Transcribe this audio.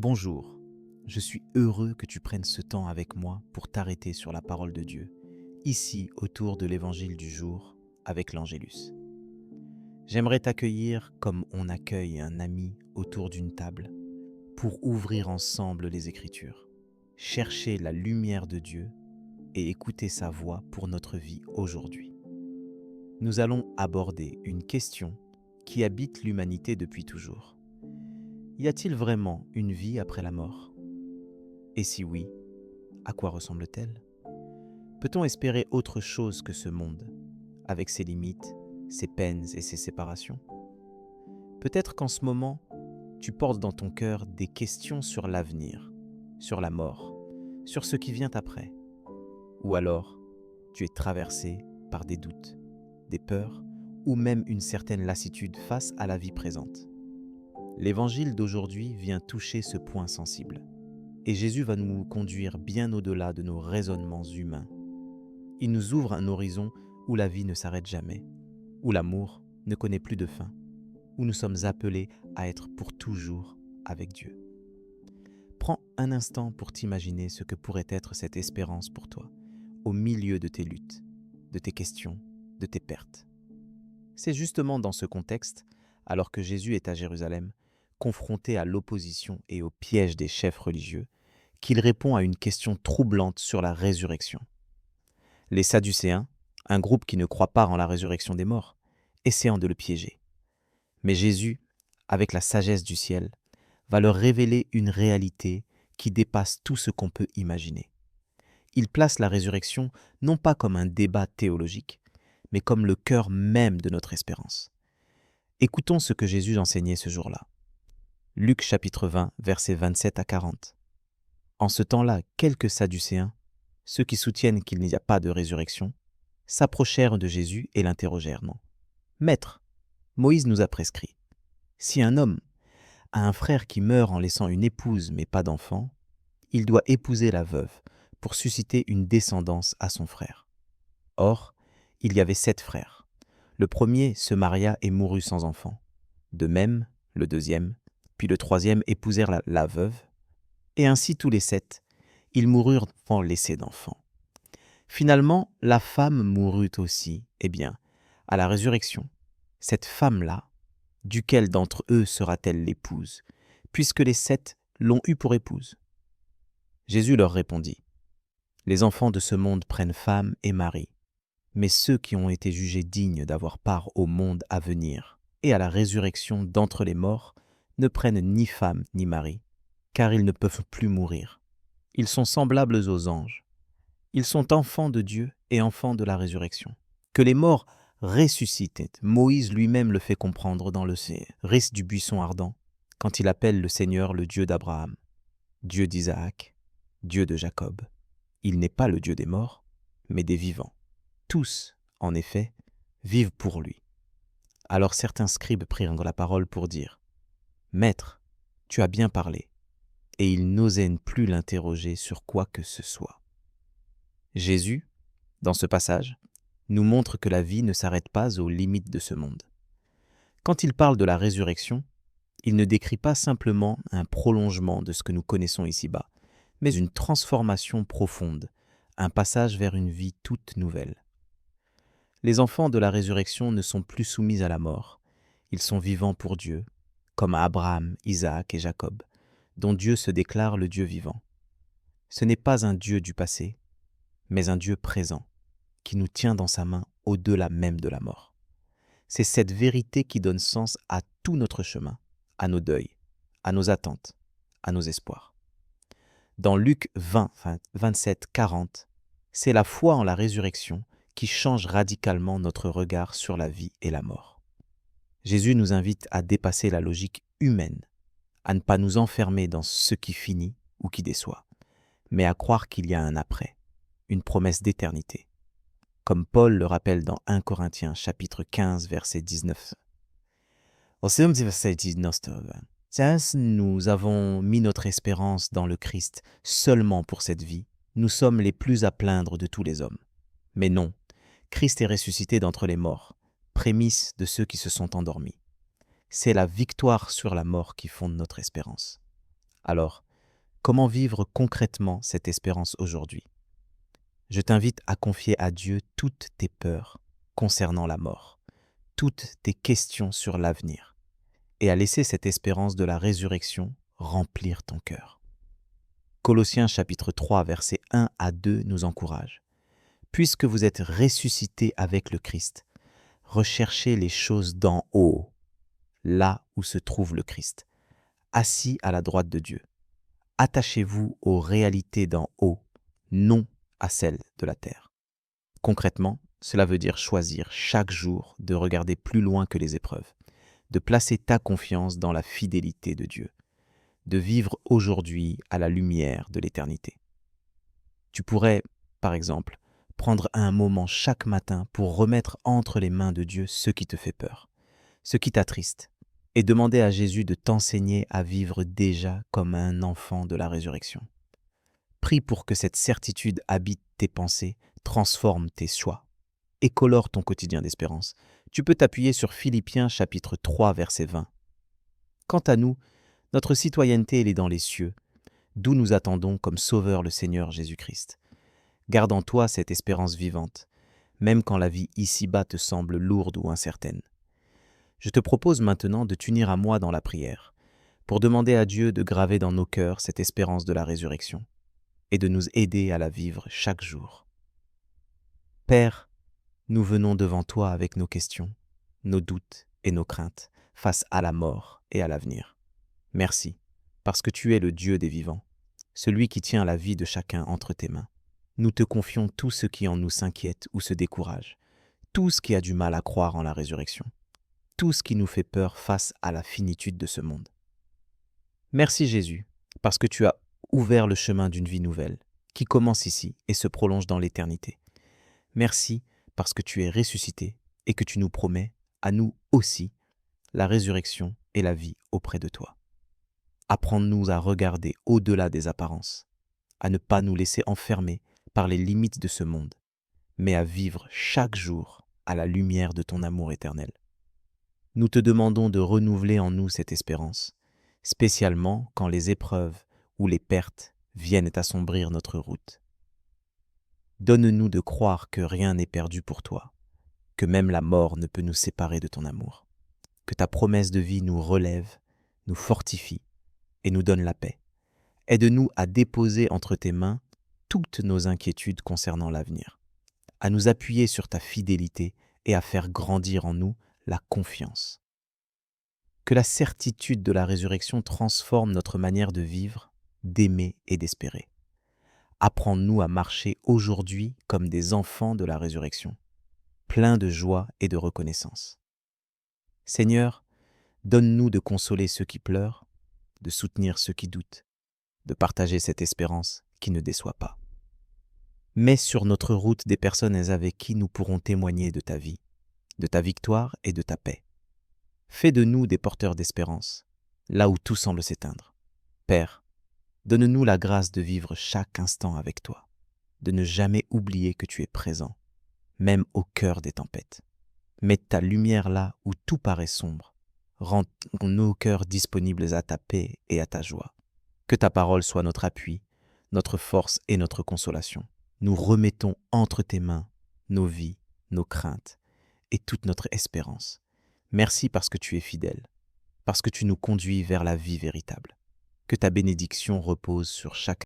Bonjour, je suis heureux que tu prennes ce temps avec moi pour t'arrêter sur la parole de Dieu, ici autour de l'évangile du jour avec l'Angélus. J'aimerais t'accueillir comme on accueille un ami autour d'une table pour ouvrir ensemble les Écritures, chercher la lumière de Dieu et écouter sa voix pour notre vie aujourd'hui. Nous allons aborder une question qui habite l'humanité depuis toujours. Y a-t-il vraiment une vie après la mort ? Et si oui, à quoi ressemble-t-elle ? Peut-on espérer autre chose que ce monde, avec ses limites, ses peines et ses séparations ? Peut-être qu'en ce moment, tu portes dans ton cœur des questions sur l'avenir, sur la mort, sur ce qui vient après. Ou alors, tu es traversé par des doutes, des peurs ou même une certaine lassitude face à la vie présente. L'évangile d'aujourd'hui vient toucher ce point sensible. Et Jésus va nous conduire bien au-delà de nos raisonnements humains. Il nous ouvre un horizon où la vie ne s'arrête jamais, où l'amour ne connaît plus de fin, où nous sommes appelés à être pour toujours avec Dieu. Prends un instant pour t'imaginer ce que pourrait être cette espérance pour toi, au milieu de tes luttes, de tes questions, de tes pertes. C'est justement dans ce contexte, alors que Jésus est à Jérusalem, confronté à l'opposition et au piège des chefs religieux, qu'il répond à une question troublante sur la résurrection. Les Sadducéens, un groupe qui ne croit pas en la résurrection des morts, essayant de le piéger. Mais Jésus, avec la sagesse du ciel, va leur révéler une réalité qui dépasse tout ce qu'on peut imaginer. Il place la résurrection non pas comme un débat théologique, mais comme le cœur même de notre espérance. Écoutons ce que Jésus enseignait ce jour-là. Luc chapitre 20, versets 27 à 40. En ce temps-là, quelques Sadducéens, ceux qui soutiennent qu'il n'y a pas de résurrection, s'approchèrent de Jésus et l'interrogèrent. Non. Maître, Moïse nous a prescrit. Si un homme a un frère qui meurt en laissant une épouse mais pas d'enfant, il doit épouser la veuve pour susciter une descendance à son frère. Or, il y avait 7 frères. Le premier se maria et mourut sans enfant. De même, le deuxième, puis le troisième épousèrent la veuve, et ainsi tous les 7, ils moururent sans laisser d'enfants. Finalement, la femme mourut aussi. Eh bien, à la résurrection, cette femme-là, duquel d'entre eux sera-t-elle l'épouse, puisque les 7 l'ont eue pour épouse ? Jésus leur répondit, « Les enfants de ce monde prennent femme et mari, mais ceux qui ont été jugés dignes d'avoir part au monde à venir et à la résurrection d'entre les morts ne prennent ni femme ni mari, car ils ne peuvent plus mourir. Ils sont semblables aux anges. Ils sont enfants de Dieu et enfants de la résurrection. Que les morts ressuscitent, Moïse lui-même le fait comprendre dans le récit du buisson ardent, quand il appelle le Seigneur le Dieu d'Abraham, Dieu d'Isaac, Dieu de Jacob. Il n'est pas le Dieu des morts, mais des vivants. Tous, en effet, vivent pour lui. Alors certains scribes prirent la parole pour dire, « Maître, tu as bien parlé. » Et ils n'osaient plus l'interroger sur quoi que ce soit. Jésus, dans ce passage, nous montre que la vie ne s'arrête pas aux limites de ce monde. Quand il parle de la résurrection, il ne décrit pas simplement un prolongement de ce que nous connaissons ici-bas, mais une transformation profonde, un passage vers une vie toute nouvelle. Les enfants de la résurrection ne sont plus soumis à la mort, ils sont vivants pour Dieu, comme Abraham, Isaac et Jacob, dont Dieu se déclare le Dieu vivant. Ce n'est pas un Dieu du passé, mais un Dieu présent, qui nous tient dans sa main au-delà même de la mort. C'est cette vérité qui donne sens à tout notre chemin, à nos deuils, à nos attentes, à nos espoirs. Dans Luc 20, 27, 40, c'est la foi en la résurrection qui change radicalement notre regard sur la vie et la mort. Jésus nous invite à dépasser la logique humaine, à ne pas nous enfermer dans ce qui finit ou qui déçoit, mais à croire qu'il y a un après, une promesse d'éternité, comme Paul le rappelle dans 1 Corinthiens chapitre 15, verset 19. Si nous avons mis notre espérance dans le Christ seulement pour cette vie, nous sommes les plus à plaindre de tous les hommes. Mais non, Christ est ressuscité d'entre les morts, prémisse de ceux qui se sont endormis. C'est la victoire sur la mort qui fonde notre espérance. Alors, comment vivre concrètement cette espérance aujourd'hui? Je t'invite à confier à Dieu toutes tes peurs concernant la mort, toutes tes questions sur l'avenir, et à laisser cette espérance de la résurrection remplir ton cœur. Colossiens chapitre 3, versets 1 à 2 nous encourage. Puisque vous êtes ressuscités avec le Christ, recherchez les choses d'en haut, là où se trouve le Christ, assis à la droite de Dieu. Attachez-vous aux réalités d'en haut, non à celles de la terre. Concrètement, cela veut dire choisir chaque jour de regarder plus loin que les épreuves, de placer ta confiance dans la fidélité de Dieu, de vivre aujourd'hui à la lumière de l'éternité. Tu pourrais, par exemple, prendre un moment chaque matin pour remettre entre les mains de Dieu ce qui te fait peur, ce qui t'attriste, et demander à Jésus de t'enseigner à vivre déjà comme un enfant de la résurrection. Prie pour que cette certitude habite tes pensées, transforme tes choix et colore ton quotidien d'espérance. Tu peux t'appuyer sur Philippiens chapitre 3 verset 20. Quant à nous, notre citoyenneté elle est dans les cieux, d'où nous attendons comme Sauveur le Seigneur Jésus-Christ. Garde en toi cette espérance vivante, même quand la vie ici-bas te semble lourde ou incertaine. Je te propose maintenant de t'unir à moi dans la prière, pour demander à Dieu de graver dans nos cœurs cette espérance de la résurrection, et de nous aider à la vivre chaque jour. Père, nous venons devant toi avec nos questions, nos doutes et nos craintes face à la mort et à l'avenir. Merci, parce que tu es le Dieu des vivants, celui qui tient la vie de chacun entre tes mains. Nous te confions tout ce qui en nous s'inquiète ou se décourage, tout ce qui a du mal à croire en la résurrection, tout ce qui nous fait peur face à la finitude de ce monde. Merci Jésus, parce que tu as ouvert le chemin d'une vie nouvelle, qui commence ici et se prolonge dans l'éternité. Merci parce que tu es ressuscité et que tu nous promets, à nous aussi, la résurrection et la vie auprès de toi. Apprends-nous à regarder au-delà des apparences, à ne pas nous laisser enfermer par les limites de ce monde, mais à vivre chaque jour à la lumière de ton amour éternel. Nous te demandons de renouveler en nous cette espérance, spécialement quand les épreuves ou les pertes viennent assombrir notre route. Donne-nous de croire que rien n'est perdu pour toi, que même la mort ne peut nous séparer de ton amour, que ta promesse de vie nous relève, nous fortifie et nous donne la paix. Aide-nous à déposer entre tes mains toutes nos inquiétudes concernant l'avenir, à nous appuyer sur ta fidélité et à faire grandir en nous la confiance. Que la certitude de la résurrection transforme notre manière de vivre, d'aimer et d'espérer. Apprends-nous à marcher aujourd'hui comme des enfants de la résurrection, pleins de joie et de reconnaissance. Seigneur, donne-nous de consoler ceux qui pleurent, de soutenir ceux qui doutent, de partager cette espérance qui ne déçoit pas. Mets sur notre route des personnes avec qui nous pourrons témoigner de ta vie, de ta victoire et de ta paix. Fais de nous des porteurs d'espérance, là où tout semble s'éteindre. Père, donne-nous la grâce de vivre chaque instant avec toi, de ne jamais oublier que tu es présent, même au cœur des tempêtes. Mets ta lumière là où tout paraît sombre. Rends nos cœurs disponibles à ta paix et à ta joie. Que ta parole soit notre appui, notre force et notre consolation. Nous remettons entre tes mains nos vies, nos craintes et toute notre espérance. Merci parce que tu es fidèle, parce que tu nous conduis vers la vie véritable. Que ta bénédiction repose sur chaque